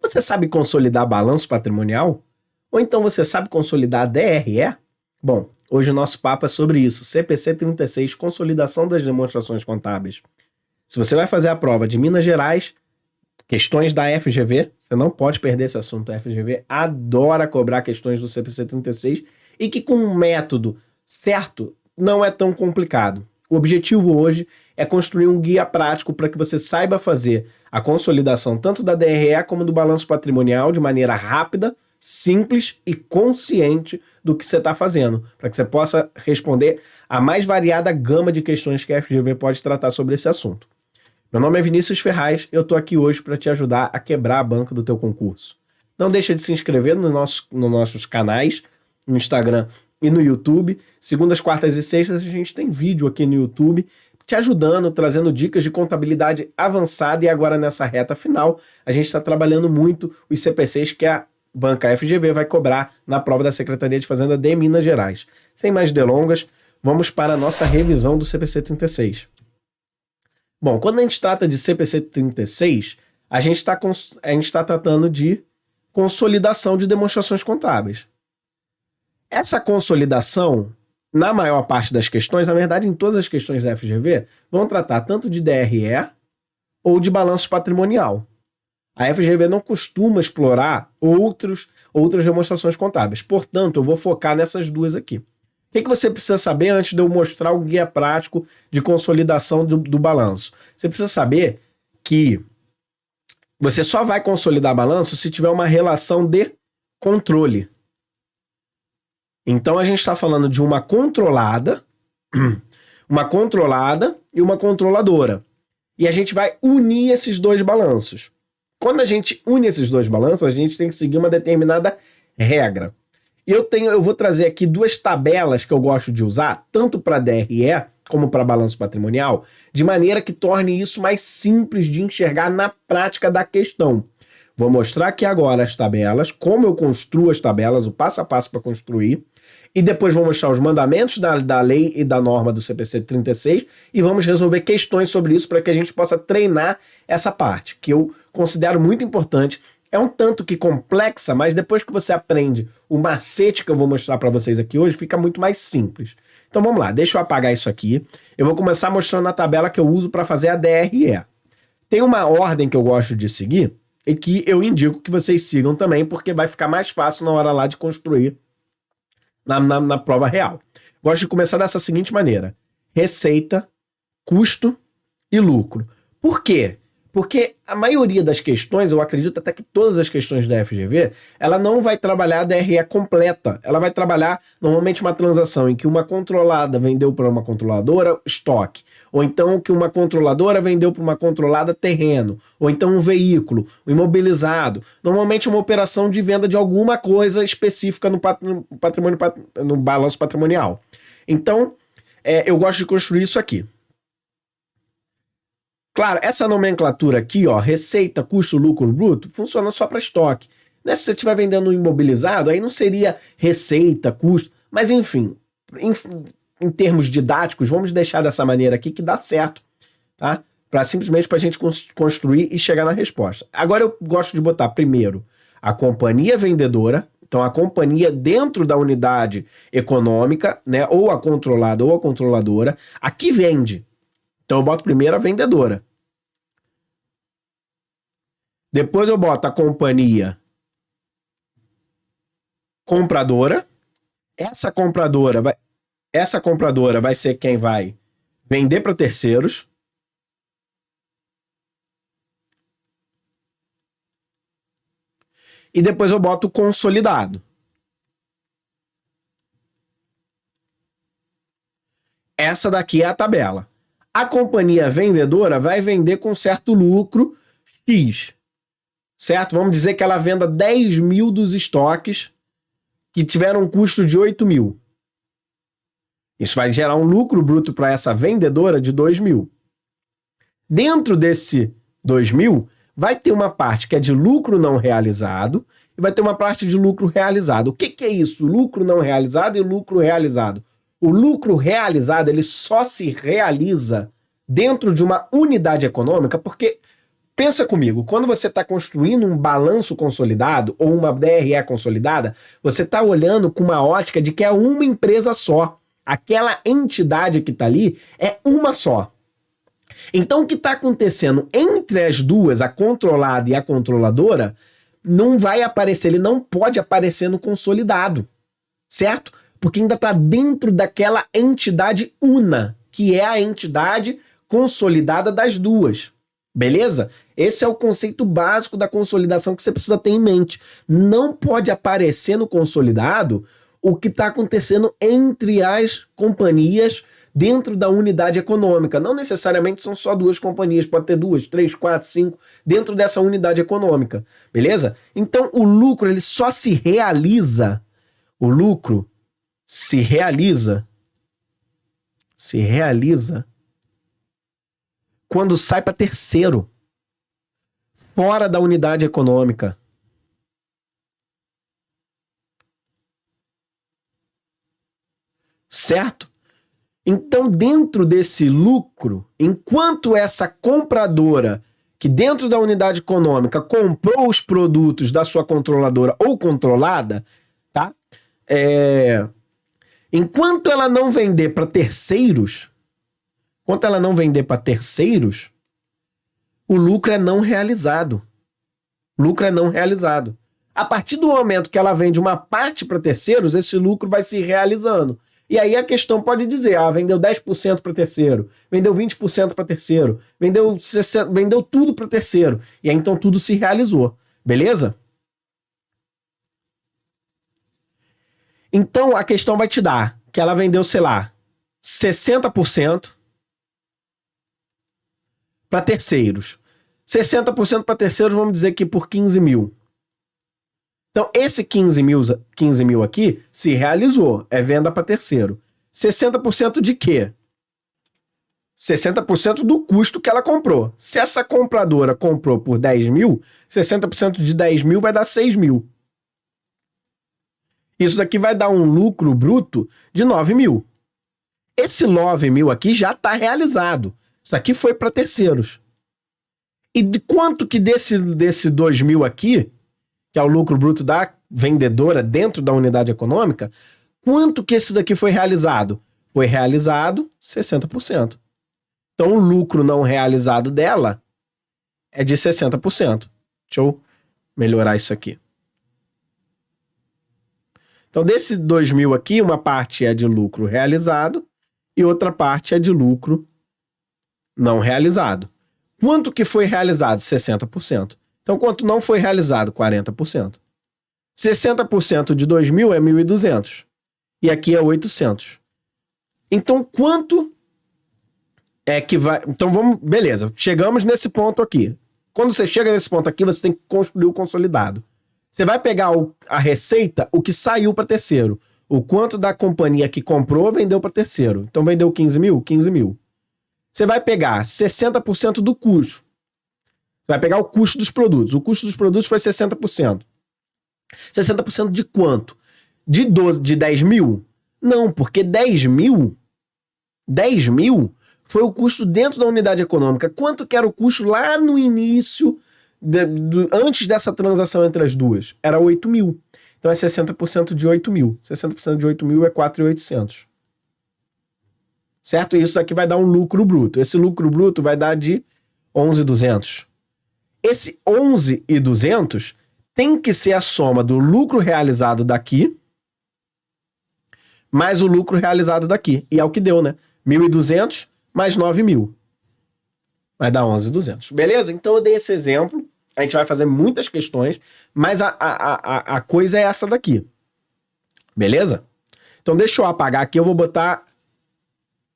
Você sabe consolidar balanço patrimonial? Ou então você sabe consolidar DRE? Bom, hoje o nosso papo é sobre isso, CPC 36, Consolidação das Demonstrações Contábeis. Se você vai fazer a prova de Minas Gerais, questões da FGV, você não pode perder esse assunto. A FGV adora cobrar questões do CPC 36 e que com um método certo não é tão complicado. O objetivo hoje é construir um guia prático para que você saiba fazer a consolidação tanto da DRE como do balanço patrimonial de maneira rápida, simples e consciente do que você está fazendo, para que você possa responder a mais variada gama de questões que a FGV pode tratar sobre esse assunto. Meu nome é Vinícius Ferraz, eu estou aqui hoje para te ajudar a quebrar a banca do teu concurso. Não deixa de se inscrever nos nossos canais, no Instagram e no YouTube. Segundas, quartas e sextas a gente tem vídeo aqui no YouTube te ajudando, trazendo dicas de contabilidade avançada, e agora nessa reta final a gente está trabalhando muito os CPCs que a banca FGV vai cobrar na prova da Secretaria de Fazenda de Minas Gerais. Sem mais delongas, vamos para a nossa revisão do CPC 36. Bom, quando a gente trata de CPC 36, a gente está tratando de consolidação de demonstrações contábeis. Essa consolidação, na maior parte das questões, na verdade em todas as questões da FGV, vão tratar tanto de DRE ou de balanço patrimonial. A FGV não costuma explorar outras demonstrações contábeis. Portanto, eu vou focar nessas duas aqui. O que você precisa saber antes de eu mostrar o guia prático de consolidação do balanço? Você precisa saber que você só vai consolidar balanço se tiver uma relação de controle. Então a gente está falando de uma controlada e uma controladora. E a gente vai unir esses dois balanços. Quando a gente une esses dois balanços, a gente tem que seguir uma determinada regra. E eu vou trazer aqui duas tabelas que eu gosto de usar, tanto para DRE como para balanço patrimonial, de maneira que torne isso mais simples de enxergar na prática da questão. Vou mostrar aqui agora as tabelas, como eu construo as tabelas, o passo a passo para construir, e depois vou mostrar os mandamentos da lei e da norma do CPC 36 e vamos resolver questões sobre isso para que a gente possa treinar essa parte, que eu considero muito importante. É um tanto que complexa, mas depois que você aprende o macete que eu vou mostrar para vocês aqui hoje, fica muito mais simples. Então vamos lá, deixa eu apagar isso aqui. Eu vou começar mostrando a tabela que eu uso para fazer a DRE. Tem uma ordem que eu gosto de seguir e que eu indico que vocês sigam também, porque vai ficar mais fácil na hora lá de construir na prova real. Gosto de começar dessa seguinte maneira: receita, custo e lucro. Por quê? Porque a maioria das questões, eu acredito até que todas as questões da FGV, ela não vai trabalhar a DRE completa. Ela vai trabalhar normalmente uma transação em que uma controlada vendeu para uma controladora estoque, ou então que uma controladora vendeu para uma controlada terreno, ou então um veículo, um imobilizado. Normalmente uma operação de venda de alguma coisa específica no balanço patrimonial. Então, eu gosto de construir isso aqui. Claro, essa nomenclatura aqui, ó, receita, custo, lucro bruto, funciona só para estoque. Né? Se você estiver vendendo um imobilizado, aí não seria receita, custo, mas enfim, em termos didáticos, vamos deixar dessa maneira aqui que dá certo, tá? Simplesmente para a gente construir e chegar na resposta. Agora eu gosto de botar primeiro a companhia vendedora, então a companhia dentro da unidade econômica, né, ou a controlada ou a controladora, a que vende. Então eu boto primeiro a vendedora. Depois eu boto a companhia compradora. Essa compradora vai ser quem vai vender para terceiros. E depois eu boto o consolidado. Essa daqui é a tabela. A companhia vendedora vai vender com certo lucro X, certo? Vamos dizer que ela venda 10 mil dos estoques que tiveram um custo de 8 mil. Isso vai gerar um lucro bruto para essa vendedora de 2 mil. Dentro desse 2 mil, vai ter uma parte que é de lucro não realizado e vai ter uma parte de lucro realizado. O que é isso? Lucro não realizado e lucro realizado. O lucro realizado, ele só se realiza dentro de uma unidade econômica porque Pensa comigo, quando você está construindo um balanço consolidado ou uma DRE consolidada, você está olhando com uma ótica de que é uma empresa só. Aquela entidade que está ali é uma só. Então, o que está acontecendo entre as duas, a controlada e a controladora, não vai aparecer, ele não pode aparecer no consolidado, certo? Porque ainda está dentro daquela entidade una, que é a entidade consolidada das duas. Beleza? Esse é o conceito básico da consolidação que você precisa ter em mente. Não pode aparecer no consolidado o que está acontecendo entre as companhias dentro da unidade econômica. Não necessariamente são só duas companhias, pode ter 2, 3, 4, 5 dentro dessa unidade econômica. Beleza? Então o lucro ele só se realiza. O lucro se realiza quando sai para terceiro, fora da unidade econômica. Certo? Então, dentro desse lucro, enquanto essa compradora, que dentro da unidade econômica comprou os produtos da sua controladora ou controlada, tá? Enquanto ela não vender para terceiros, o lucro é não realizado. A partir do momento que ela vende uma parte para terceiros, esse lucro vai se realizando. E aí a questão pode dizer, vendeu 10% para terceiro, vendeu 20% para terceiro, vendeu tudo para terceiro. E aí então tudo se realizou. Beleza? Então a questão vai te dar que ela vendeu, sei lá, 60% para terceiros. 60% para terceiros, vamos dizer que por 15 mil. Então, esse 15 mil aqui se realizou, é venda para terceiro. 60% de quê? 60% do custo que ela comprou. Se essa compradora comprou por 10 mil, 60% de 10 mil vai dar 6 mil. Isso daqui vai dar um lucro bruto de 9 mil. Esse 9 mil aqui já está realizado. Isso aqui foi para terceiros. E de quanto que desse 2 mil aqui, que é o lucro bruto da vendedora dentro da unidade econômica, quanto que esse daqui foi realizado? Foi realizado 60%. Então o lucro não realizado dela é de 60%. Deixa eu melhorar isso aqui. Então desse 2 mil aqui, uma parte é de lucro realizado e outra parte é de lucro não realizado. Quanto que foi realizado? 60%. Então, quanto não foi realizado? 40%. 60% de 2 mil é 1.200. E aqui é 800. Então, quanto é que vai... Então, vamos... Beleza, chegamos nesse ponto aqui. Quando você chega nesse ponto aqui, você tem que construir o consolidado. Você vai pegar a receita, o que saiu para terceiro. O quanto da companhia que comprou, vendeu para terceiro. Então, vendeu 15 mil? 15 mil. Você vai pegar 60% do custo. Você vai pegar o custo dos produtos. O custo dos produtos foi 60%. 60% de quanto? De 10 mil? Não, porque 10 mil foi o custo dentro da unidade econômica. Quanto que era o custo lá no início, antes dessa transação entre as duas? Era 8 mil. Então é 60% de 8 mil. 60% de 8 mil é 4.800. Certo? Isso aqui vai dar um lucro bruto. Esse lucro bruto vai dar de 11.200. Esse 11.200 tem que ser a soma do lucro realizado daqui mais o lucro realizado daqui. E é o que deu, né? 1.200 mais 9 mil. Vai dar 11.200. Beleza? Então eu dei esse exemplo. A gente vai fazer muitas questões, mas a coisa é essa daqui. Beleza? Então deixa eu apagar aqui. Eu vou botar,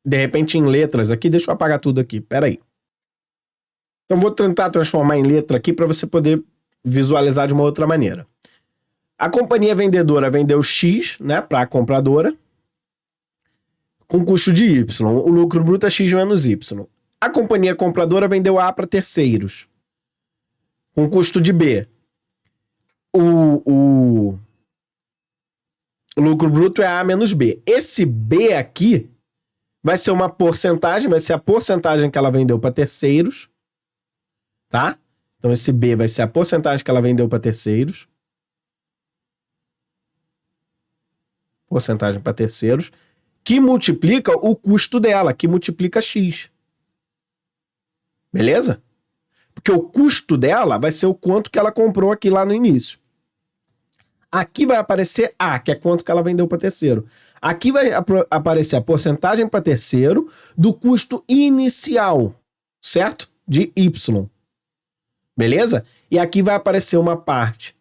de repente, em letras aqui. Deixa eu apagar tudo aqui. Pera aí. Então vou tentar transformar em letra aqui para você poder visualizar de uma outra maneira. A companhia vendedora vendeu X, né, para a compradora, com custo de Y. O lucro bruto é X menos Y. A companhia compradora vendeu A para terceiros, com custo de B. O lucro bruto é A menos B. Esse B aqui vai ser uma porcentagem, vai ser a porcentagem que ela vendeu para terceiros, tá? Então esse B vai ser a porcentagem que ela vendeu para terceiros. Porcentagem para terceiros. Que multiplica o custo dela, que multiplica X. Beleza? Porque o custo dela vai ser o quanto que ela comprou aqui lá no início. Aqui vai aparecer A, que é quanto que ela vendeu para terceiro. Aqui vai aparecer a porcentagem para terceiro do custo inicial, certo? De Y. Beleza? E aqui vai aparecer uma parte.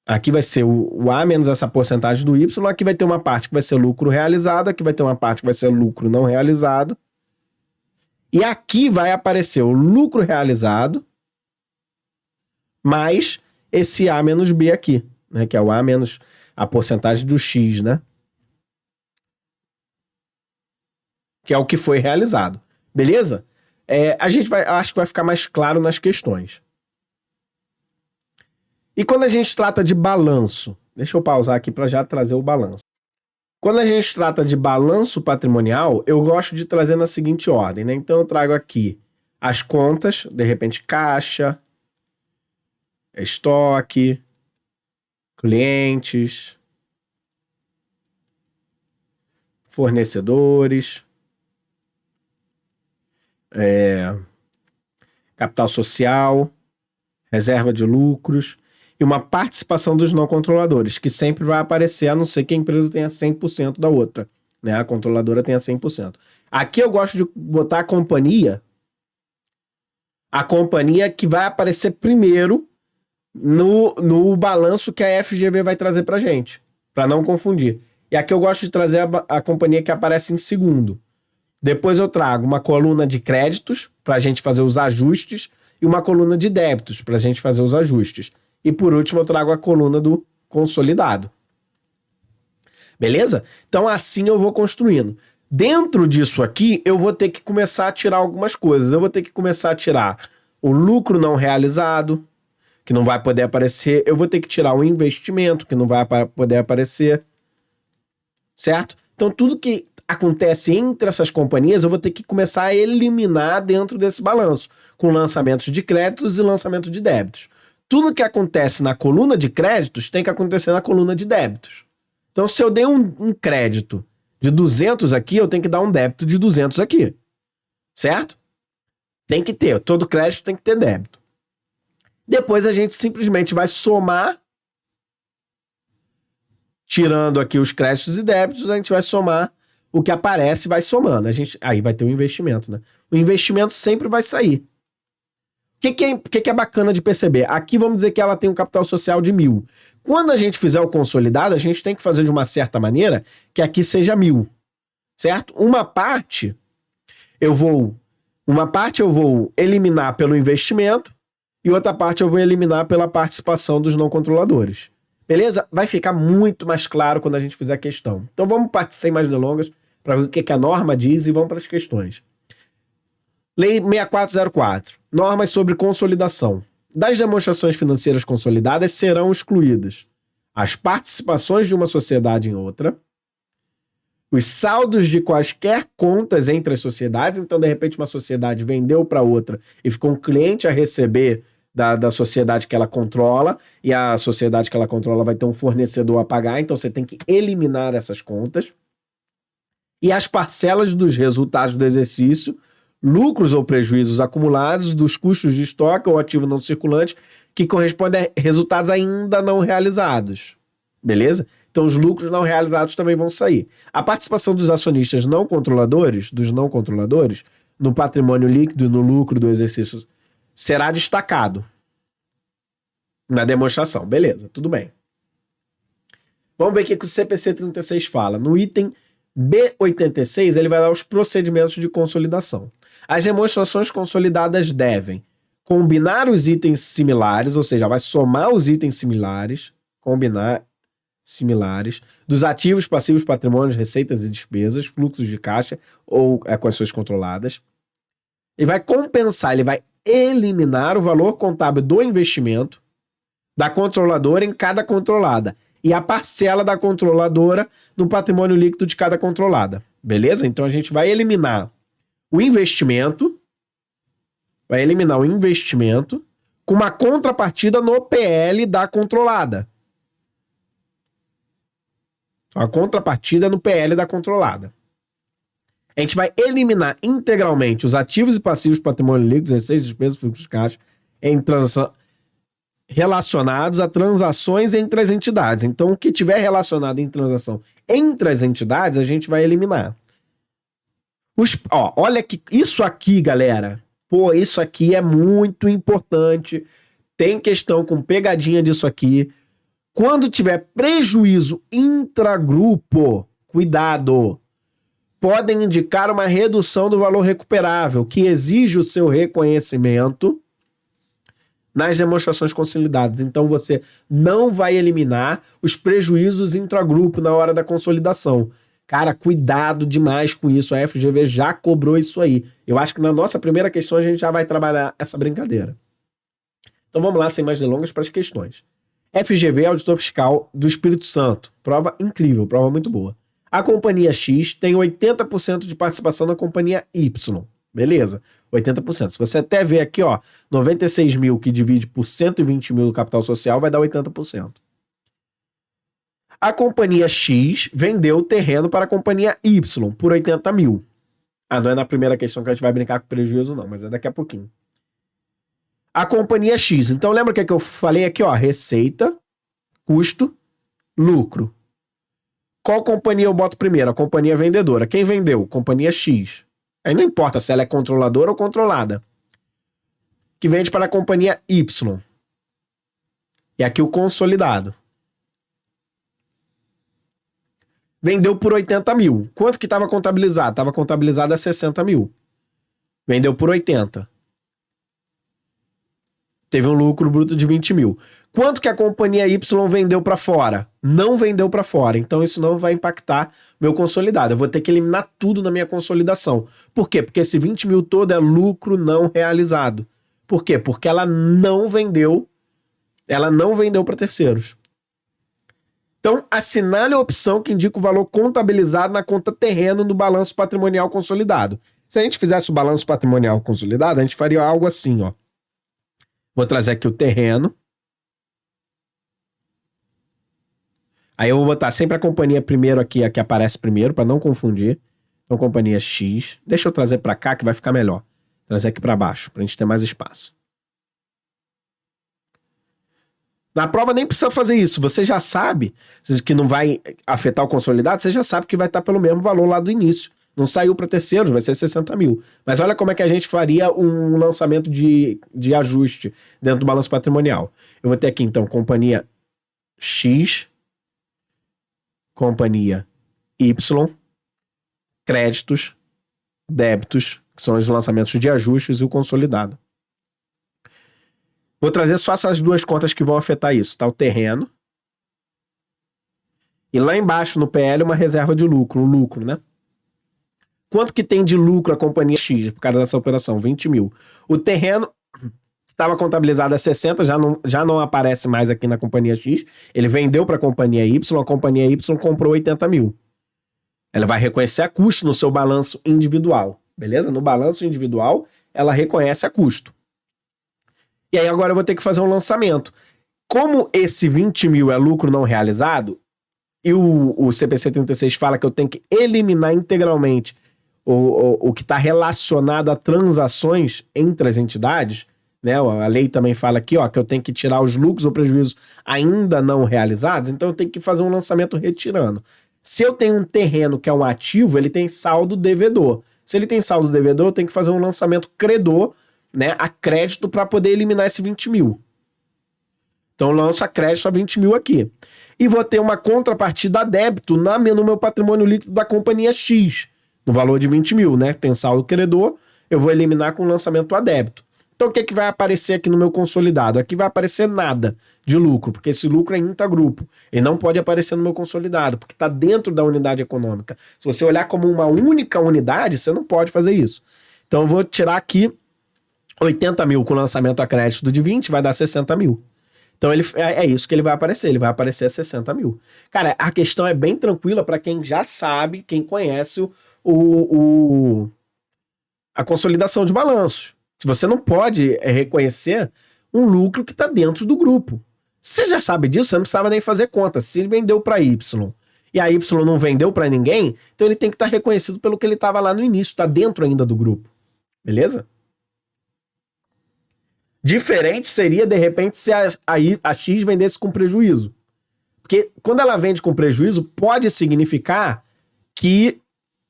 Aqui vai ser o A menos essa porcentagem do Y. Aqui vai ter uma parte que vai ser lucro realizado. Aqui vai ter uma parte que vai ser lucro não realizado. E aqui vai aparecer o lucro realizado mais esse A menos B aqui, né? Que é o A menos a porcentagem do X, né? Que é o que foi realizado. Beleza? Acho que vai ficar mais claro nas questões. E quando a gente trata de balanço, deixa eu pausar aqui para já trazer o balanço. Quando a gente trata de balanço patrimonial, eu gosto de trazer na seguinte ordem, né? Então eu trago aqui as contas, de repente caixa, estoque, clientes, fornecedores, capital social, reserva de lucros e uma participação dos não controladores, que sempre vai aparecer, a não ser que a empresa tenha 100% da outra, né? A controladora tenha 100%. Aqui eu gosto de botar a companhia que vai aparecer primeiro no balanço que a FGV vai trazer pra gente, para não confundir. E aqui eu gosto de trazer a companhia que aparece em segundo. Depois eu trago uma coluna de créditos pra gente fazer os ajustes e uma coluna de débitos pra gente fazer os ajustes. E por último eu trago a coluna do consolidado. Beleza? Então assim eu vou construindo. Dentro disso aqui eu vou ter que começar a tirar algumas coisas. Eu vou ter que começar a tirar o lucro não realizado, que não vai poder aparecer. Eu vou ter que tirar o investimento, que não vai poder aparecer. Certo? Então tudo que acontece entre essas companhias eu vou ter que começar a eliminar dentro desse balanço, com lançamentos de créditos e lançamento de débitos. Tudo que acontece na coluna de créditos tem que acontecer na coluna de débitos. Então, se eu dei um crédito de 200 aqui, eu tenho que dar um débito de 200 aqui. Certo? Tem que ter. Todo crédito tem que ter débito. Depois a gente simplesmente vai somar, tirando aqui os créditos e débitos, a gente vai somar o que aparece e vai somando. Aí vai ter o investimento, né? O investimento sempre vai sair. O que é bacana de perceber? Aqui vamos dizer que ela tem um capital social de 1.000. Quando a gente fizer o consolidado, a gente tem que fazer de uma certa maneira que aqui seja 1.000. Certo? Uma parte eu vou eliminar pelo investimento e outra parte eu vou eliminar pela participação dos não controladores. Beleza? Vai ficar muito mais claro quando a gente fizer a questão. Então vamos partir sem mais delongas para ver o que a norma diz e vamos para as questões. Lei 6404. Normas sobre consolidação. Das demonstrações financeiras consolidadas serão excluídas as participações de uma sociedade em outra, os saldos de quaisquer contas entre as sociedades. Então, de repente, uma sociedade vendeu para outra e ficou um cliente a receber da sociedade que ela controla, e a sociedade que ela controla vai ter um fornecedor a pagar, então você tem que eliminar essas contas. E as parcelas dos resultados do exercício, lucros ou prejuízos acumulados dos custos de estoque ou ativo não circulante que correspondem a resultados ainda não realizados. Beleza? Então os lucros não realizados também vão sair. A participação dos acionistas dos não controladores, no patrimônio líquido e no lucro do exercício será destacado na demonstração. Beleza, tudo bem. Vamos ver o que o CPC 36 fala. No item B86, ele vai dar os procedimentos de consolidação. As demonstrações consolidadas devem combinar os itens similares, ou seja, vai somar os itens similares, dos ativos, passivos, patrimônios, receitas e despesas, fluxos de caixa ou equações controladas. Ele vai compensar, ele vai eliminar o valor contábil do investimento da controladora em cada controlada e a parcela da controladora no patrimônio líquido de cada controlada. Beleza? Então a gente vai eliminar o investimento, com uma contrapartida no PL da controlada. A contrapartida no PL da controlada. A gente vai eliminar integralmente os ativos e passivos, patrimônio líquido, receitas, despesas, fluxo de caixa, relacionados a transações entre as entidades. Então, o que tiver relacionado em transação entre as entidades, a gente vai eliminar. Olha que isso aqui, galera. Pô, isso aqui é muito importante. Tem questão com pegadinha disso aqui. Quando tiver prejuízo intragrupo, cuidado. Podem indicar uma redução do valor recuperável, que exige o seu reconhecimento nas demonstrações consolidadas. Então, você não vai eliminar os prejuízos intragrupo na hora da consolidação. Cara, cuidado demais com isso. A FGV já cobrou isso aí. Eu acho que na nossa primeira questão a gente já vai trabalhar essa brincadeira. Então vamos lá, sem mais delongas, para as questões. FGV, auditor fiscal do Espírito Santo. Prova incrível, prova muito boa. A companhia X tem 80% de participação na companhia Y. Beleza, 80%. Se você até ver aqui, 96 mil que divide por 120 mil do capital social vai dar 80%. A companhia X vendeu o terreno para a companhia Y por 80 mil. Não é na primeira questão que a gente vai brincar com prejuízo não, mas é daqui a pouquinho. A companhia X. Então lembra o que eu falei aqui, receita, custo, lucro. Qual companhia eu boto primeiro? A companhia vendedora. Quem vendeu? Companhia X. Aí não importa se ela é controladora ou controlada. Que vende para a companhia Y. E aqui o consolidado. Vendeu por 80 mil. Quanto que estava contabilizado? Estava contabilizado a 60 mil. Vendeu por 80. Teve um lucro bruto de 20 mil. Quanto que a companhia Y vendeu para fora? Não vendeu para fora. Então isso não vai impactar meu consolidado. Eu vou ter que eliminar tudo na minha consolidação. Por quê? Porque esse 20 mil todo é lucro não realizado. Por quê? Porque ela não vendeu para terceiros. Então, assinale a opção que indica o valor contabilizado na conta terreno no balanço patrimonial consolidado. Se a gente fizesse o balanço patrimonial consolidado, a gente faria algo assim, Vou trazer aqui o terreno. Aí eu vou botar sempre a companhia primeiro aqui, a que aparece primeiro, para não confundir. Então, companhia X. Deixa eu trazer para cá que vai ficar melhor. Trazer aqui para baixo, para a gente ter mais espaço. Na prova nem precisa fazer isso. Você já sabe que não vai afetar o consolidado, você já sabe que vai estar pelo mesmo valor lá do início. Não saiu para terceiros, vai ser 60 mil. Mas olha como é que a gente faria um lançamento de ajuste dentro do balanço patrimonial. Eu vou ter aqui, então, companhia X, companhia Y, créditos, débitos, que são os lançamentos de ajustes, e o consolidado. Vou trazer só essas duas contas que vão afetar isso. Tá o terreno. E lá embaixo no PL uma reserva de lucro, um lucro, né? Quanto que tem de lucro a companhia X por causa dessa operação? 20 mil. O terreno estava contabilizado a 60, já não aparece mais aqui na companhia X. Ele vendeu para a companhia Y comprou 80 mil. Ela vai reconhecer a custo no seu balanço individual, beleza? No balanço individual, ela reconhece a custo. E aí agora eu vou ter que fazer um lançamento. Como esse 20 mil é lucro não realizado, e o CPC 36 fala que eu tenho que eliminar integralmente o que está relacionado a transações entre as entidades, né? A lei também fala aqui, que eu tenho que tirar os lucros ou prejuízos ainda não realizados, então eu tenho que fazer um lançamento retirando. Se eu tenho um terreno que é um ativo, ele tem saldo devedor. Se ele tem saldo devedor, eu tenho que fazer um lançamento credor, né, a crédito para poder eliminar esse 20 mil. Então eu lanço a crédito a 20 mil aqui. E vou ter uma contrapartida a débito no meu patrimônio líquido da companhia X, no valor de 20 mil, né? Tem saldo credor, eu vou eliminar com lançamento a débito. Então o que vai aparecer aqui no meu consolidado? Aqui vai aparecer nada de lucro, porque esse lucro é intragrupo. Ele não pode aparecer no meu consolidado, porque está dentro da unidade econômica. Se você olhar como uma única unidade, você não pode fazer isso. Então eu vou tirar aqui 80 mil com lançamento a crédito de 20, vai dar 60 mil. Então é isso que ele vai aparecer 60 mil. Cara, a questão é bem tranquila para quem já sabe, quem conhece a consolidação de balanços. Você não pode reconhecer um lucro que está dentro do grupo. Você já sabe disso, você não precisava nem fazer conta. Se ele vendeu para Y e a Y não vendeu para ninguém, então ele tem que estar reconhecido pelo que ele estava lá no início, está dentro ainda do grupo. Beleza? Diferente seria, de repente, se a X vendesse com prejuízo. Porque quando ela vende com prejuízo, pode significar que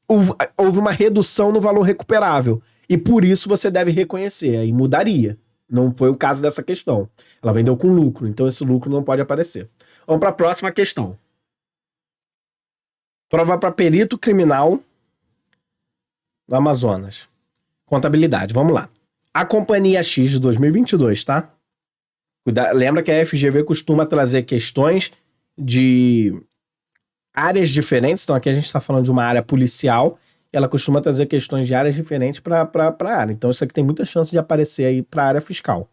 houve uma redução no valor recuperável. E por isso você deve reconhecer. Aí mudaria. Não foi o caso dessa questão. Ela vendeu com lucro, então esse lucro não pode aparecer. Vamos para a próxima questão. Prova para perito criminal no Amazonas. Contabilidade, vamos lá. A companhia X de 2022, tá? Lembra que a FGV costuma trazer questões de áreas diferentes. Então aqui a gente está falando de uma área policial. Ela costuma trazer questões de áreas diferentes para a área. Então isso aqui tem muita chance de aparecer aí para a área fiscal.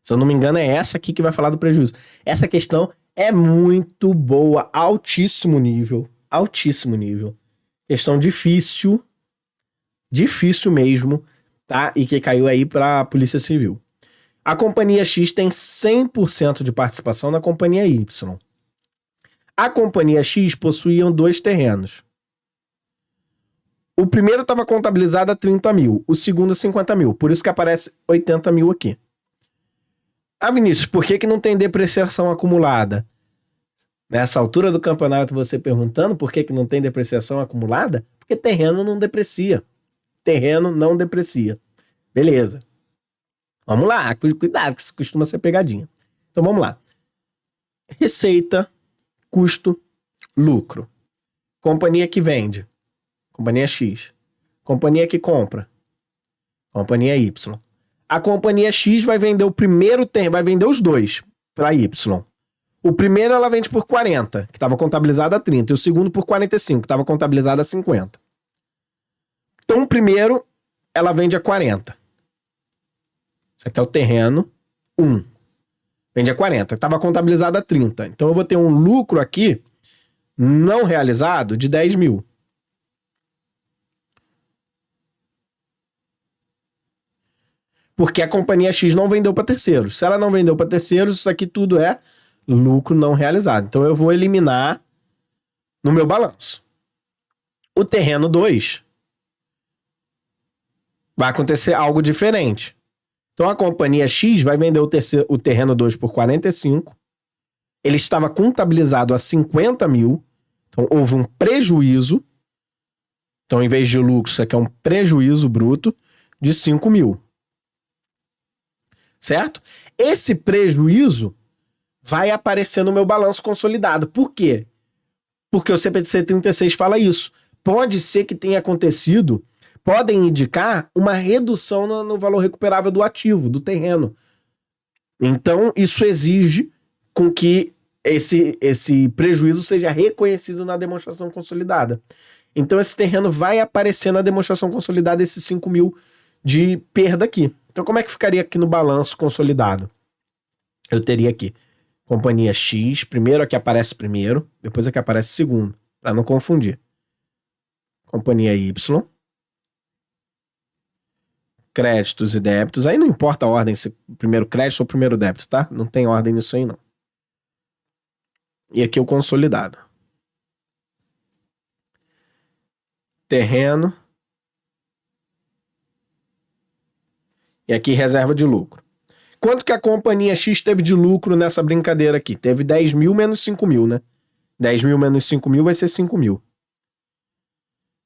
Se eu não me engano, é essa aqui que vai falar do prejuízo. Essa questão é muito boa, altíssimo nível. Altíssimo nível. Questão difícil mesmo, tá? E que caiu aí para a Polícia Civil. A companhia X tem 100% de participação na companhia Y. A companhia X possuía 2 terrenos. O primeiro estava contabilizado a 30 mil, o segundo a 50 mil. Por isso que aparece 80 mil aqui. Ah, Vinícius, por que não tem depreciação acumulada? Nessa altura do campeonato, você perguntando por que não tem depreciação acumulada? Porque terreno não deprecia. Terreno não deprecia. Beleza. Vamos lá, cuidado que isso costuma ser pegadinha. Então vamos lá. Receita, custo, lucro. Companhia que vende. Companhia X. Companhia que compra. Companhia Y. A companhia X vai vender o primeiro terreno, vai vender os dois para Y. O primeiro ela vende por 40, que estava contabilizado a 30, e o segundo por 45, que estava contabilizado a 50. Então o primeiro ela vende a 40. Isso aqui é o terreno 1. Vende a 40, estava contabilizado a 30. Então eu vou ter um lucro aqui não realizado de 10 mil. Porque a companhia X não vendeu para terceiros. Se ela não vendeu para terceiros, isso aqui tudo é lucro não realizado. Então eu vou eliminar no meu balanço. O terreno 2 vai acontecer algo diferente. Então a companhia X vai vender o terreno 2 por 45. Ele estava contabilizado a 50 mil. Então houve um prejuízo. Então em vez de lucro, isso aqui é um prejuízo bruto de 5 mil. Certo? Esse prejuízo vai aparecer no meu balanço consolidado. Por quê? Porque o CPC 36 fala isso. Pode ser que tenha acontecido, podem indicar uma redução no valor recuperável do ativo, do terreno. Então, isso exige com que esse prejuízo seja reconhecido na demonstração consolidada. Então, esse terreno vai aparecer na demonstração consolidada, esses 5 mil de perda aqui. Então, como é que ficaria aqui no balanço consolidado? Eu teria aqui companhia X, primeiro a que aparece primeiro, depois a que aparece segundo, para não confundir. Companhia Y. Créditos e débitos. Aí não importa a ordem, se primeiro crédito ou primeiro débito, tá? Não tem ordem nisso aí, não. E aqui o consolidado. Terreno. E aqui reserva de lucro. Quanto que a companhia X teve de lucro nessa brincadeira aqui? Teve 10 mil menos 5 mil, né? 10 mil menos 5 mil vai ser 5 mil.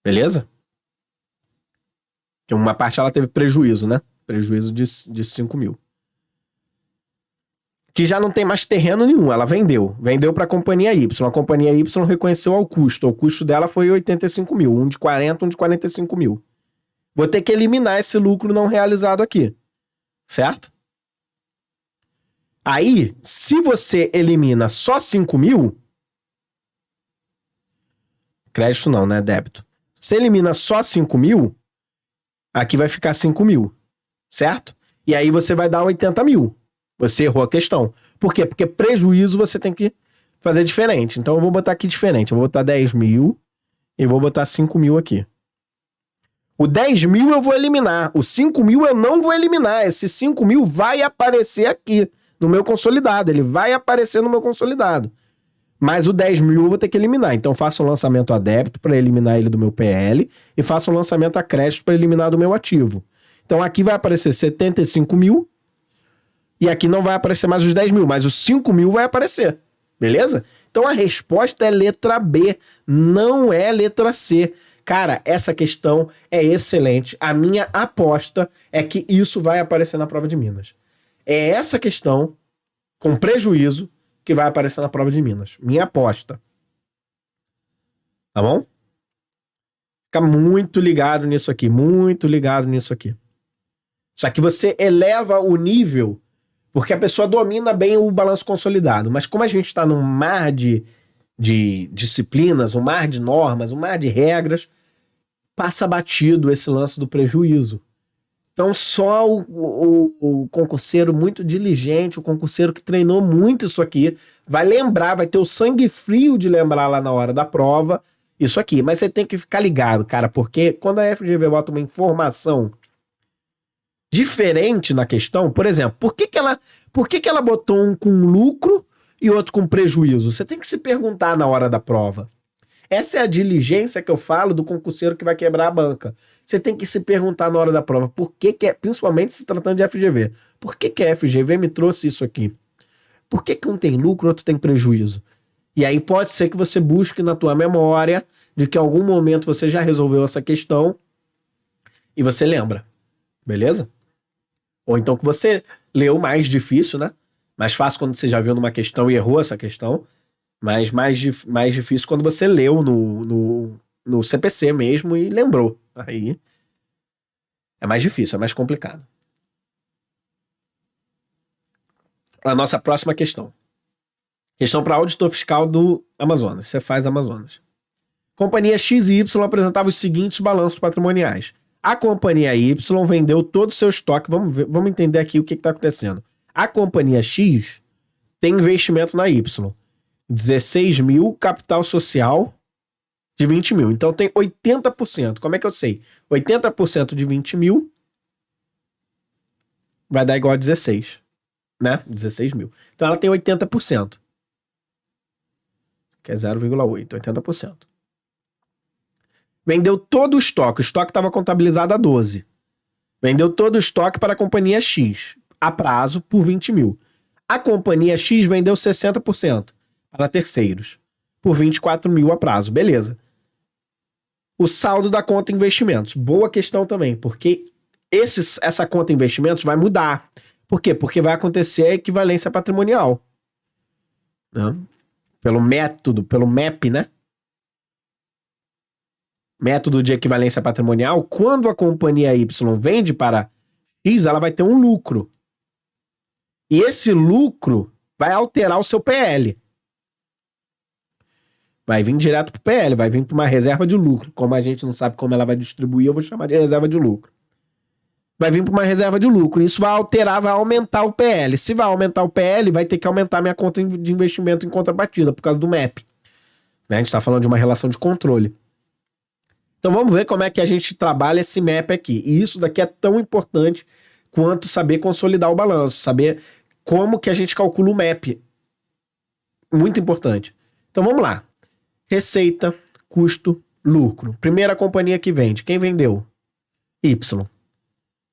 Beleza? Porque uma parte ela teve prejuízo, né? Prejuízo de 5 mil. Que já não tem mais terreno nenhum, ela vendeu. Vendeu para a companhia Y. A companhia Y reconheceu ao custo. O custo dela foi 85 mil. Um de 40, um de 45 mil. Vou ter que eliminar esse lucro não realizado aqui. Certo? Aí, se você elimina só 5 mil... Crédito não, né? Débito. Você elimina só 5 mil, aqui vai ficar 5 mil. Certo? E aí você vai dar 80 mil. Você errou a questão. Por quê? Porque prejuízo você tem que fazer diferente. Então eu vou botar aqui diferente. Eu vou botar 10 mil e vou botar 5 mil aqui. O 10 mil eu vou eliminar. O 5 mil eu não vou eliminar. Esse 5 mil vai aparecer aqui no meu consolidado. Ele vai aparecer no meu consolidado. Mas o 10 mil eu vou ter que eliminar. Então faço um lançamento a débito para eliminar ele do meu PL e faço um lançamento a crédito para eliminar do meu ativo. Então aqui vai aparecer 75 mil e aqui não vai aparecer mais os 10 mil, mas os 5 mil vai aparecer. Beleza? Então a resposta é letra B, não é letra C. Cara, essa questão é excelente. A minha aposta é que isso vai aparecer na prova de Minas. É essa questão, com prejuízo, que vai aparecer na prova de Minas. Minha aposta. Tá bom? Fica muito ligado nisso aqui. Muito ligado nisso aqui. Só que você eleva o nível, porque a pessoa domina bem o balanço consolidado. Mas como a gente está num mar de disciplinas, um mar de normas, um mar de regras, passa batido esse lance do prejuízo. Então só o concurseiro muito diligente, o concurseiro que treinou muito isso aqui, vai lembrar, vai ter o sangue frio de lembrar lá na hora da prova isso aqui. Mas você tem que ficar ligado, cara, porque quando a FGV bota uma informação diferente na questão, por exemplo, por que que ela botou um com lucro e outro com prejuízo? Você tem que se perguntar na hora da prova. Essa é a diligência que eu falo do concurseiro que vai quebrar a banca. Você tem que se perguntar na hora da prova, por que principalmente se tratando de FGV, por que a FGV me trouxe isso aqui? Por que um tem lucro e outro tem prejuízo? E aí pode ser que você busque na tua memória de que em algum momento você já resolveu essa questão e você lembra. Beleza? Ou então que você leu mais difícil, né? Mais fácil quando você já viu numa questão e errou essa questão. Mas mais difícil quando você leu no CPC mesmo e lembrou. Aí é mais difícil, é mais complicado. Para a nossa próxima questão. Questão para auditor fiscal do Amazonas. Você faz Amazonas. Companhia XY apresentava os seguintes balanços patrimoniais. A companhia Y vendeu todo o seu estoque. Vamos entender aqui o que está acontecendo. A companhia X tem investimento na Y. 16 mil, capital social de 20 mil. Então tem 80%. Como é que eu sei? 80% de 20 mil vai dar igual a 16. Né? 16 mil. Então ela tem 80%. Que é 0,8. 80%. Vendeu todo o estoque. O estoque estava contabilizado a 12. Vendeu todo o estoque para a companhia X. A prazo por 20 mil. A companhia X vendeu 60%. Para terceiros, por 24 mil a prazo, beleza. O saldo da conta investimentos, boa questão também, porque essa conta investimentos vai mudar. Por quê? Porque vai acontecer a equivalência patrimonial. Né? Pelo método, pelo MEP, né? Método de equivalência patrimonial, quando a companhia Y vende para X, ela vai ter um lucro. E esse lucro vai alterar o seu PL. Vai vir direto pro PL, vai vir para uma reserva de lucro. Como a gente não sabe como ela vai distribuir, eu vou chamar de reserva de lucro. Vai vir para uma reserva de lucro. Isso vai alterar, vai aumentar o PL. Se vai aumentar o PL, vai ter que aumentar minha conta de investimento em contrapartida, por causa do MEP. Né? A gente está falando de uma relação de controle. Então vamos ver como é que a gente trabalha esse MEP aqui. E isso daqui é tão importante quanto saber consolidar o balanço, saber como que a gente calcula o MEP. Muito importante. Então vamos lá. Receita, custo, lucro. Primeira companhia que vende. Quem vendeu? Y.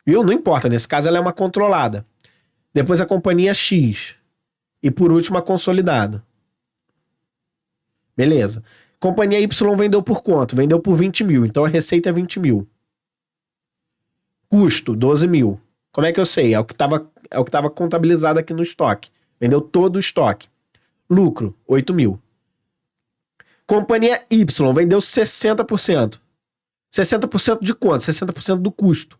Viu? Não importa. Nesse caso ela é uma controlada. Depois a companhia X. E por último a consolidada. Beleza. Companhia Y vendeu por quanto? Vendeu por 20 mil. Então a receita é 20 mil. Custo, 12 mil. Como é que eu sei? É o que estava contabilizado aqui no estoque. Vendeu todo o estoque. Lucro, 8 mil. Companhia Y vendeu 60%. 60% de quanto? 60% do custo.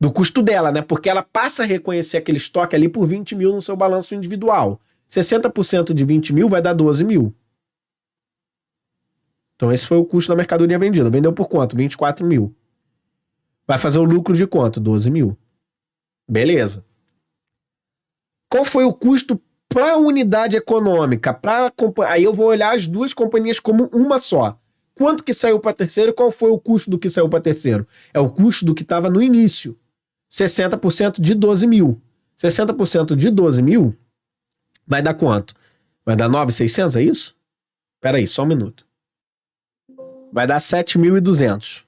Do custo dela, né? Porque ela passa a reconhecer aquele estoque ali por 20 mil no seu balanço individual. 60% de 20 mil vai dar 12 mil. Então esse foi o custo da mercadoria vendida. Vendeu por quanto? 24 mil. Vai fazer o lucro de quanto? 12 mil. Beleza. Qual foi o custo para a unidade econômica? Aí eu vou olhar as duas companhias como uma só. quanto que saiu para terceiro e qual foi o custo do que saiu para terceiro? É o custo do que estava no início. 60% de 12 mil. 60% de 12 mil vai dar quanto? Vai dar 9.600, é isso? Espera aí, só um minuto. Vai dar 7.200.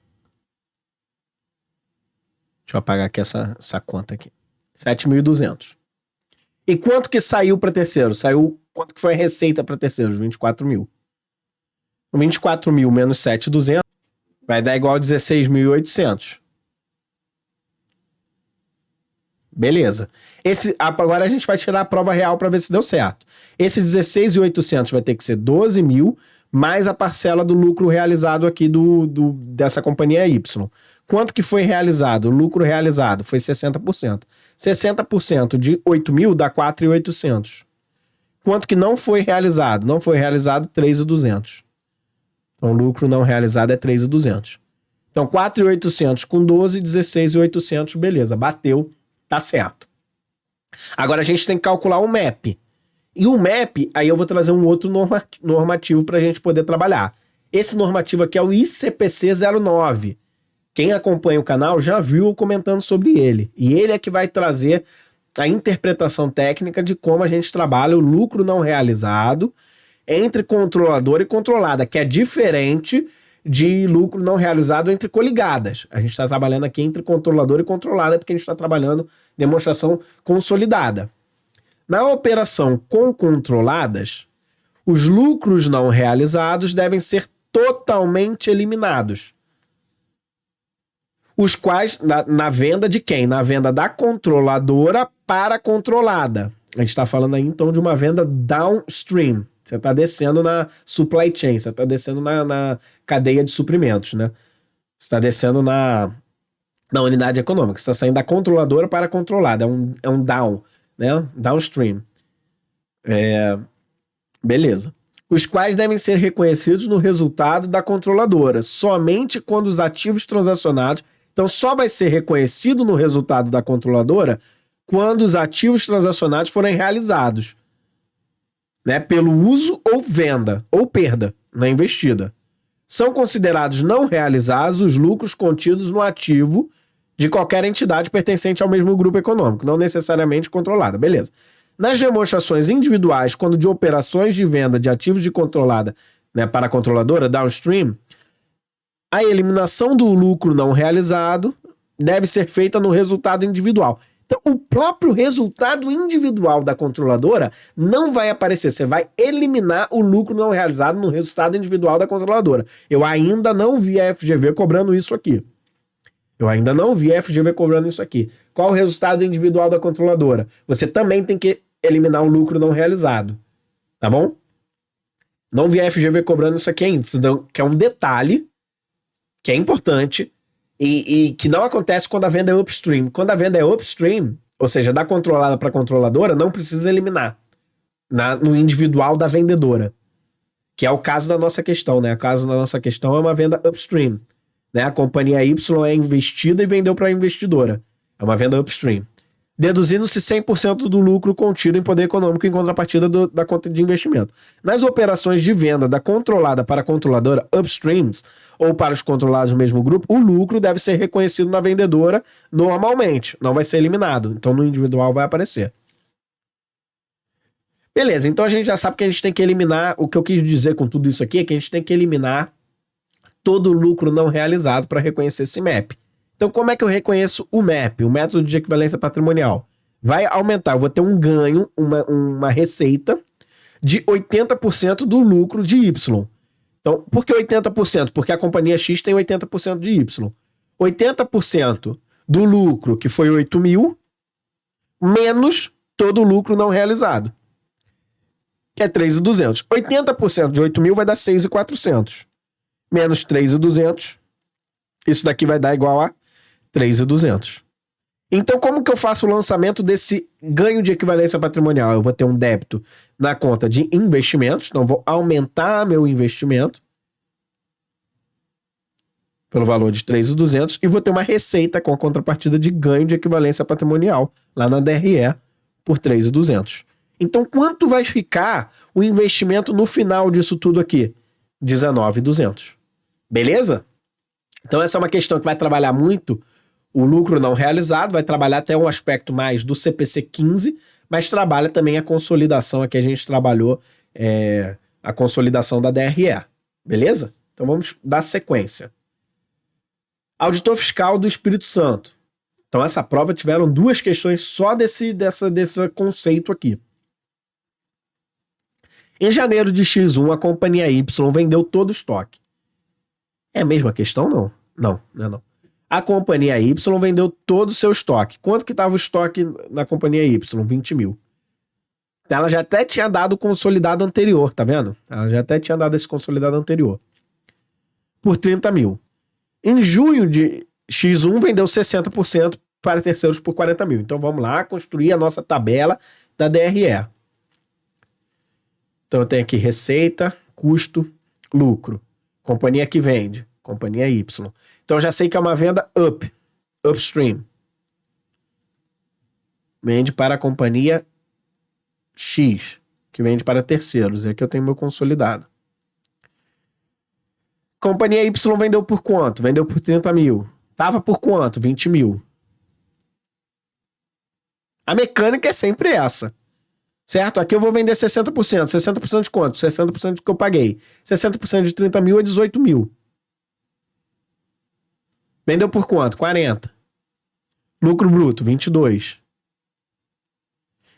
Deixa eu apagar aqui essa conta aqui. 7.200. E quanto que saiu para terceiro? Quanto que foi a receita para terceiro? 24 mil. 24 mil menos 7.200 vai dar igual a 16.800. Beleza. Agora a gente vai tirar a prova real para ver se deu certo. Esse 16.800 vai ter que ser 12 mil mais a parcela do lucro realizado aqui dessa companhia Y. Quanto que foi realizado? O lucro realizado foi 60%. 60% de 8 mil dá 4.800. Quanto que não foi realizado? Não foi realizado 3.200. Então, o lucro não realizado é 3.200. Então, 4.800 com 12, 16.800, beleza, bateu, tá certo. Agora, a gente tem que calcular o MAP. E o MAP, aí eu vou trazer um outro normativo para a gente poder trabalhar. Esse normativo aqui é o ICPC 09. Quem acompanha o canal já viu eu comentando sobre ele. E ele é que vai trazer a interpretação técnica de como a gente trabalha o lucro não realizado entre controlador e controlada, que é diferente de lucro não realizado entre coligadas. A gente está trabalhando aqui entre controlador e controlada porque a gente está trabalhando demonstração consolidada. Na operação com controladas, os lucros não realizados devem ser totalmente eliminados. Os quais, na venda de quem? Na venda da controladora para a controlada. A gente está falando aí, então, de uma venda downstream. Você está descendo na supply chain, você está descendo na cadeia de suprimentos, né? Você está descendo na unidade econômica. Você está saindo da controladora para a controlada. É um down, né? Downstream. Beleza. Os quais devem ser reconhecidos no resultado da controladora, somente quando os ativos transacionados. Então, só vai ser reconhecido no resultado da controladora quando os ativos transacionados forem realizados, né, pelo uso ou venda ou perda na investida. São considerados não realizados os lucros contidos no ativo de qualquer entidade pertencente ao mesmo grupo econômico, não necessariamente controlada. Beleza. Nas demonstrações individuais, quando de operações de venda de ativos de controlada, né, para a controladora, downstream, a eliminação do lucro não realizado deve ser feita no resultado individual. Então, o próprio resultado individual da controladora não vai aparecer. Você vai eliminar o lucro não realizado no resultado individual da controladora. Eu ainda não vi a FGV cobrando isso aqui. Qual o resultado individual da controladora? Você também tem que eliminar o lucro não realizado. Tá bom? Não vi a FGV cobrando isso aqui ainda. Que é um detalhe que é importante e que não acontece quando a venda é upstream. Quando a venda é upstream, ou seja, da controlada para a controladora, não precisa eliminar no individual da vendedora, que é o caso da nossa questão, né? O caso da nossa questão é uma venda upstream, né? A companhia Y é investida e vendeu para a investidora. É uma venda upstream. Deduzindo-se 100% do lucro contido em poder econômico em contrapartida da conta de investimento. Nas operações de venda da controlada para a controladora upstreams ou para os controlados do mesmo grupo, o lucro deve ser reconhecido na vendedora normalmente, não vai ser eliminado. Então no individual vai aparecer. Beleza, então a gente já sabe que a gente tem que eliminar, o que eu quis dizer com tudo isso aqui é que a gente tem que eliminar todo o lucro não realizado para reconhecer esse MAP. Então, como é que eu reconheço o MAP, o método de equivalência patrimonial? Vai aumentar, eu vou ter um ganho, uma receita de 80% do lucro de Y. Então, por que 80%? Porque a companhia X tem 80% de Y. 80% do lucro, que foi 8 mil, menos todo o lucro não realizado, que é 3.200. 80% de 8 mil vai dar 6.400. Menos 3.200. Isso daqui vai dar igual a 3.200. Então, como que eu faço o lançamento desse ganho de equivalência patrimonial? Eu vou ter um débito na conta de investimentos, então vou aumentar meu investimento pelo valor de 3.200 e vou ter uma receita com a contrapartida de ganho de equivalência patrimonial lá na DRE por 3.200. Então, quanto vai ficar o investimento no final disso tudo aqui? 19.200. Beleza? Então essa é uma questão que vai trabalhar muito o lucro não realizado, vai trabalhar até um aspecto mais do CPC 15, mas trabalha também a consolidação, aqui a gente trabalhou a consolidação da DRE. Beleza? Então vamos dar sequência. Auditor fiscal do Espírito Santo. Então essa prova tiveram 2 questões só desse conceito aqui. Em janeiro de X1, a companhia Y vendeu todo o estoque. É a mesma questão, não? Não, não é não. A companhia Y vendeu todo o seu estoque. Quanto que estava o estoque na companhia Y? 20 mil. Ela já até tinha dado o consolidado anterior, tá vendo? Ela já até tinha dado esse consolidado anterior. Por 30 mil. Em junho de X1, vendeu 60% para terceiros por 40 mil. Então vamos lá construir a nossa tabela da DRE. Então eu tenho aqui receita, custo, lucro. Companhia que vende, companhia Y. Então eu já sei que é uma venda upstream. Vende para a companhia X, que vende para terceiros. É que eu tenho meu consolidado. Companhia Y vendeu por quanto? Vendeu por 30 mil. Tava por quanto? 20 mil. A mecânica é sempre essa. Certo? Aqui eu vou vender 60%. 60% de quanto? 60% do que eu paguei. 60% de 30 mil é 18 mil. Vendeu por quanto? 40. Lucro bruto, 22.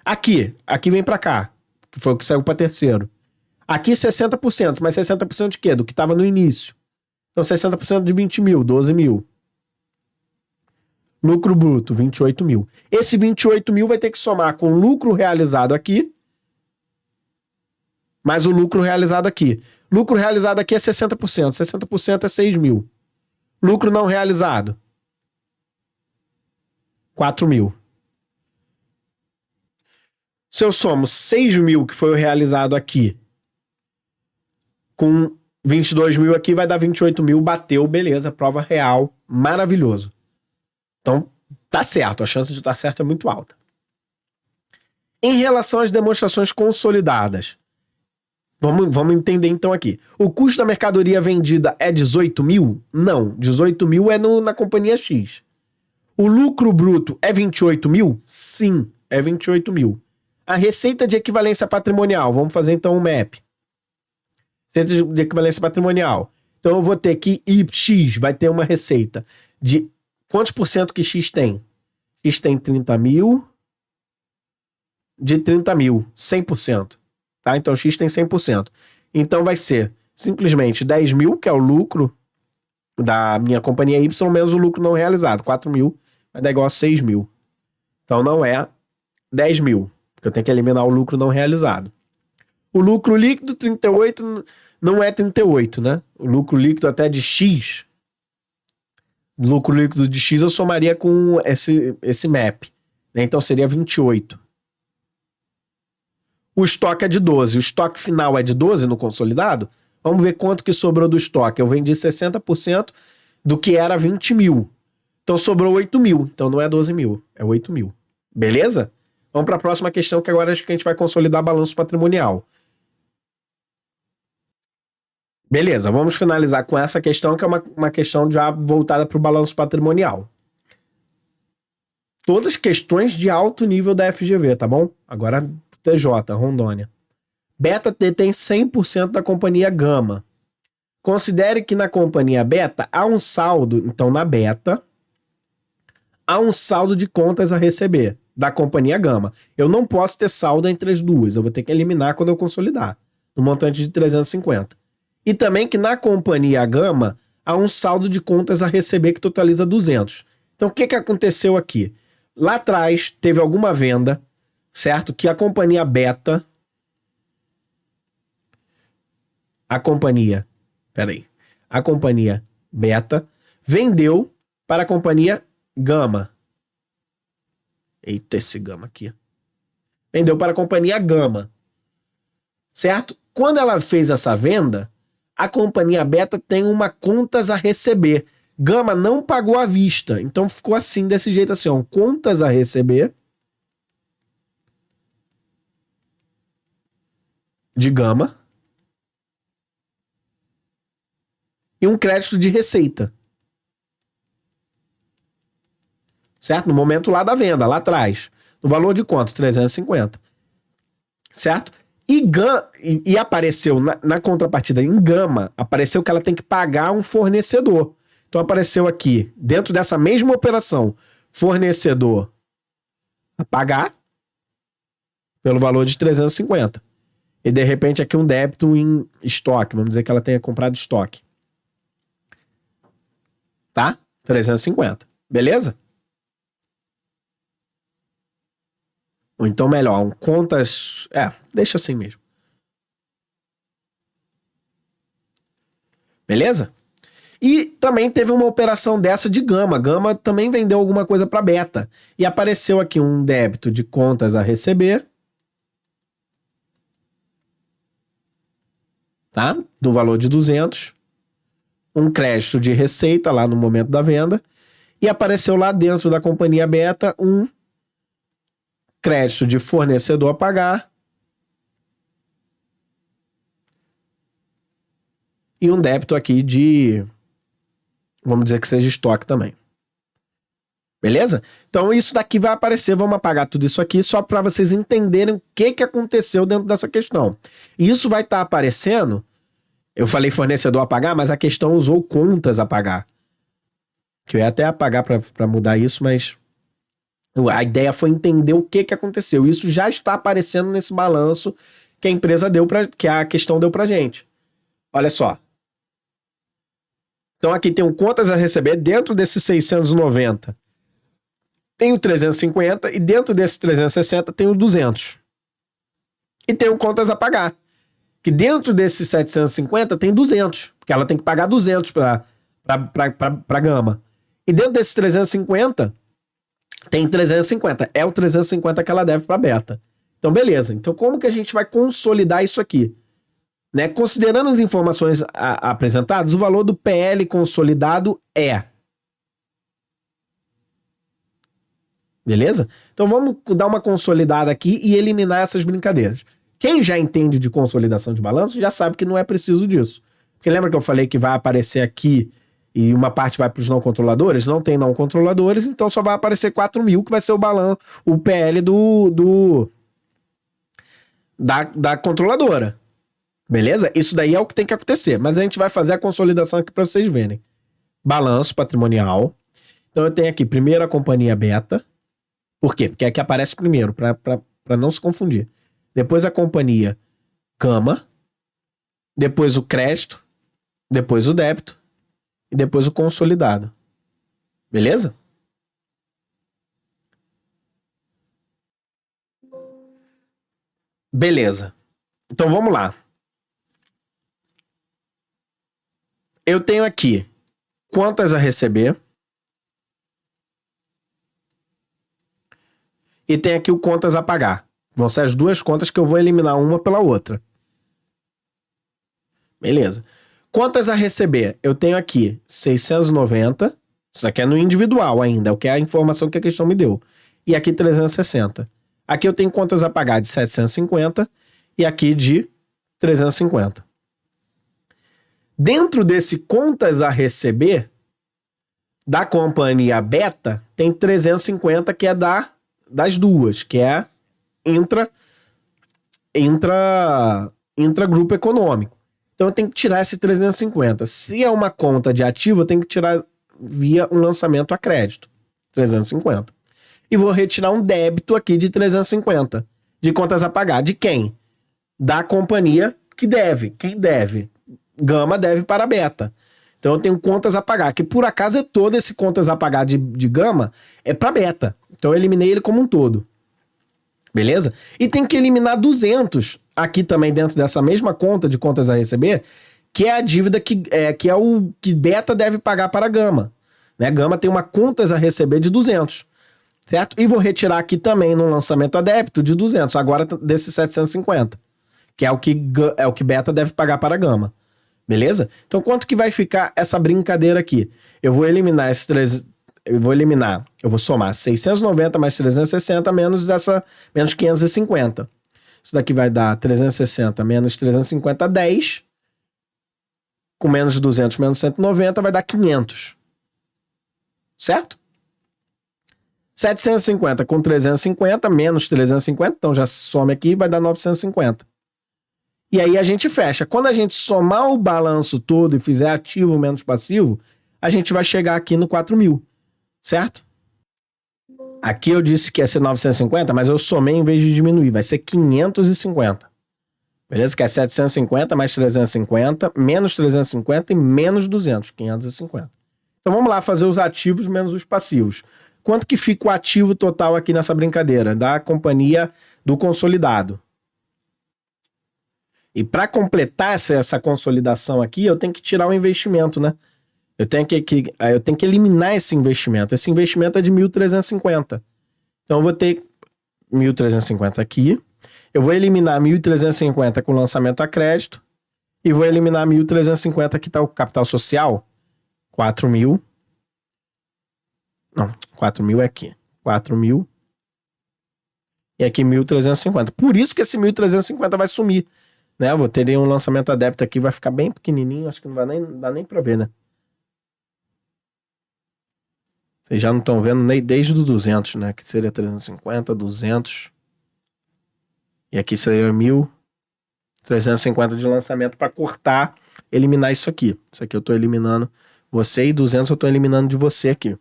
Aqui vem pra cá, que foi o que saiu pra terceiro. Aqui 60%, mas 60% de quê? Do que tava no início. Então 60% de 20 mil, 12 mil. Lucro bruto, 28 mil. Esse 28 mil vai ter que somar com o lucro realizado aqui, mais o lucro realizado aqui. Lucro realizado aqui é 60%. 60% é 6 mil. Lucro não realizado, 4 mil. Se eu somo 6 mil, que foi o realizado aqui, com 22 mil aqui, vai dar 28 mil. Bateu, beleza, prova real, maravilhoso. Então, tá certo, a chance de estar certo é muito alta. Em relação às demonstrações consolidadas, vamos entender então aqui. O custo da mercadoria vendida é 18 mil? Não, 18 mil é na companhia X. O lucro bruto é 28 mil? Sim, é 28 mil. A receita de equivalência patrimonial, vamos fazer então um map. Receita de equivalência patrimonial. Então eu vou ter que X vai ter uma receita de quantos por cento que X tem? X tem 30 mil. De 30 mil, 100%. Tá? Então X tem 100%. Então vai ser simplesmente 10 mil, que é o lucro da minha companhia Y, menos o lucro não realizado. 4 mil vai dar igual a 6 mil. Então não é 10 mil, porque eu tenho que eliminar o lucro não realizado. O lucro líquido 38 não é 38, né? O lucro líquido até de X, lucro líquido de X eu somaria com esse map. Né? Então seria 28. O estoque é de 12. O estoque final é de 12 no consolidado. Vamos ver quanto que sobrou do estoque. Eu vendi 60% do que era 20 mil. Então sobrou 8 mil. Então não é 12 mil, é 8 mil. Beleza? Vamos para a próxima questão, que agora acho que a gente vai consolidar balanço patrimonial. Beleza, vamos finalizar com essa questão, que é uma questão já voltada para o balanço patrimonial. Todas questões de alto nível da FGV, tá bom? Agora TJ, Rondônia. Beta detém 100% da companhia Gama. Considere que na companhia Beta há um saldo, então na Beta, há um saldo de contas a receber da companhia Gama. Eu não posso ter saldo entre as duas, eu vou ter que eliminar quando eu consolidar, no montante de 350. E também que na companhia Gama há um saldo de contas a receber que totaliza 200. Então o que aconteceu aqui? Lá atrás teve alguma venda, certo? Que a companhia Beta, a companhia Beta vendeu para a companhia Gama. Eita, esse Gama aqui. Vendeu para a companhia Gama, certo? Quando ela fez essa venda, a companhia Beta tem uma contas a receber. Gama não pagou à vista, então ficou assim, desse jeito assim, ó, contas a receber de Gama e um crédito de receita. Certo? No momento lá da venda, lá atrás. No valor de quanto? 350. Certo? E apareceu na contrapartida em gama, apareceu que ela tem que pagar um fornecedor. Então apareceu aqui, dentro dessa mesma operação, fornecedor a pagar pelo valor de 350. E de repente aqui um débito em estoque. Vamos dizer que ela tenha comprado estoque. Tá? 350. Beleza? Ou então melhor, contas... deixa assim mesmo. Beleza? E também teve uma operação dessa de Gama. Gama também vendeu alguma coisa para Beta. E apareceu aqui um débito de contas a receber. Tá? Do valor de 200. Um crédito de receita lá no momento da venda. E apareceu lá dentro da companhia Beta um crédito de fornecedor a pagar e um débito aqui de, vamos dizer que seja estoque também. Beleza? Então isso daqui vai aparecer, vamos apagar tudo isso aqui só para vocês entenderem o que aconteceu dentro dessa questão. E isso vai estar aparecendo, eu falei fornecedor a pagar, mas a questão usou contas a pagar. Que eu ia até apagar para mudar isso, mas a ideia foi entender o que aconteceu. Isso já está aparecendo nesse balanço que a empresa deu que a questão deu pra gente. Olha só. Então aqui tem um contas a receber dentro desses 690. Tem o 350 e dentro desse 360 tem o 200. E tem o contas a pagar. Que dentro desses 750 tem 200, porque ela tem que pagar 200 para Gama. E dentro desses 350 tem 350. É o 350 que ela deve para Beta. Então, beleza. Então, como que a gente vai consolidar isso aqui? Né? Considerando as informações apresentadas, o valor do PL consolidado é... Beleza? Então, vamos dar uma consolidada aqui e eliminar essas brincadeiras. Quem já entende de consolidação de balanço já sabe que não é preciso disso. Porque lembra que eu falei que vai aparecer aqui e uma parte vai para os não controladores? Não tem não controladores, então só vai aparecer 4.000, que vai ser o balanço, o PL da controladora. Beleza? Isso daí é o que tem que acontecer. Mas a gente vai fazer a consolidação aqui para vocês verem. Balanço patrimonial. Então eu tenho aqui primeiro a companhia Beta. Por quê? Porque aqui aparece primeiro, para não se confundir. Depois a companhia Gama. Depois o crédito. Depois o débito. E depois o consolidado. Beleza? Beleza. Então vamos lá. Eu tenho aqui contas a receber. E tem aqui o contas a pagar. Vão ser as duas contas que eu vou eliminar uma pela outra. Beleza. Contas a receber, eu tenho aqui 690. Isso aqui é no individual ainda, o que é a informação que a questão me deu. E aqui 360. Aqui eu tenho contas a pagar de 750 e aqui de 350. Dentro desse contas a receber da companhia Beta, tem 350 que é das duas, que é intragrupo econômico. Então eu tenho que tirar esse 350. Se é uma conta de ativo, eu tenho que tirar via um lançamento a crédito. 350. E vou retirar um débito aqui de 350. De contas a pagar. De quem? Da companhia que deve. Quem deve? Gama deve para Beta. Então eu tenho contas a pagar. Que por acaso é todo esse contas a pagar de Gama é para Beta. Então eu eliminei ele como um todo. Beleza? E tem que eliminar 200 aqui também dentro dessa mesma conta de contas a receber, que é a dívida que é o que Beta deve pagar para a Gama. Né? Gama tem uma contas a receber de 200. Certo? E vou retirar aqui também no lançamento a débito de 200, agora desses 750, que é o que Beta deve pagar para a Gama. Beleza? Então quanto que vai ficar essa brincadeira aqui? Eu vou eliminar esses três... Eu vou somar 690 mais 360 menos 550. Isso daqui vai dar 360 menos 350, 10. com menos 200 menos 190 vai dar 500. Certo? 750 com 350 menos 350, então já some aqui, vai dar 950. E aí a gente fecha. Quando a gente somar o balanço todo e fizer ativo menos passivo, a gente vai chegar aqui no 4.000, certo? Aqui eu disse que ia ser 950, mas eu somei em vez de diminuir, vai ser 550. Beleza? Que é 750 mais 350, menos 350 e menos 200, 550. Então vamos lá fazer os ativos menos os passivos. Quanto que fica o ativo total aqui nessa brincadeira? Da companhia do consolidado. E para completar essa consolidação aqui, eu tenho que tirar o investimento, né? Eu tenho que eliminar esse investimento. Esse investimento é de 1.350. Então eu vou ter 1.350 aqui. Eu vou eliminar 1.350 com lançamento a crédito. E vou eliminar 1.350 que está o capital social. 4.000. Não, 4.000 é aqui. 4.000. E aqui 1.350. Por isso que esse 1.350 vai sumir. Né? Eu vou ter um lançamento a débito aqui, vai ficar bem pequenininho. Acho que não vai dar nem para ver, né? Vocês já não estão vendo nem desde o 200, né? Que seria 350, 200. E aqui seria 1.350 de lançamento para cortar, eliminar isso aqui. Isso aqui eu estou eliminando você e 200 eu estou eliminando de você aqui.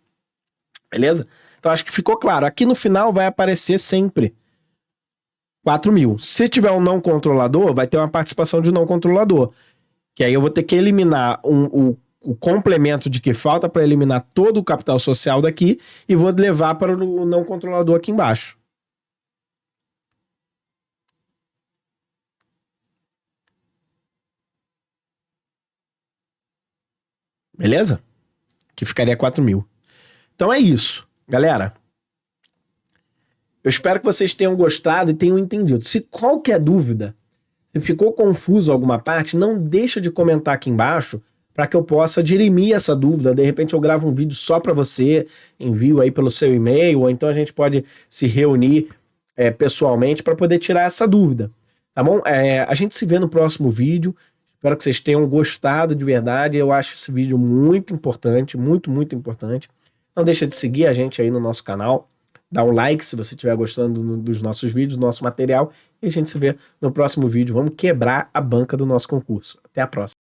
Beleza? Então acho que ficou claro. Aqui no final vai aparecer sempre 4.000. Se tiver um não controlador, vai ter uma participação de não controlador. Que aí eu vou ter que eliminar o complemento de que falta para eliminar todo o capital social daqui e vou levar para o não controlador aqui embaixo. Beleza? Que ficaria 4.000. Então é isso, galera. Eu espero que vocês tenham gostado e tenham entendido. Se qualquer dúvida, se ficou confuso alguma parte, não deixa de comentar aqui embaixo para que eu possa dirimir essa dúvida. De repente eu gravo um vídeo só para você, envio aí pelo seu e-mail, ou então a gente pode se reunir pessoalmente para poder tirar essa dúvida. Tá bom? A gente se vê no próximo vídeo. Espero que vocês tenham gostado de verdade. Eu acho esse vídeo muito importante, muito, muito importante. Não deixa de seguir a gente aí no nosso canal. Dá um like se você estiver gostando dos nossos vídeos, do nosso material. E a gente se vê no próximo vídeo. Vamos quebrar a banca do nosso concurso. Até a próxima.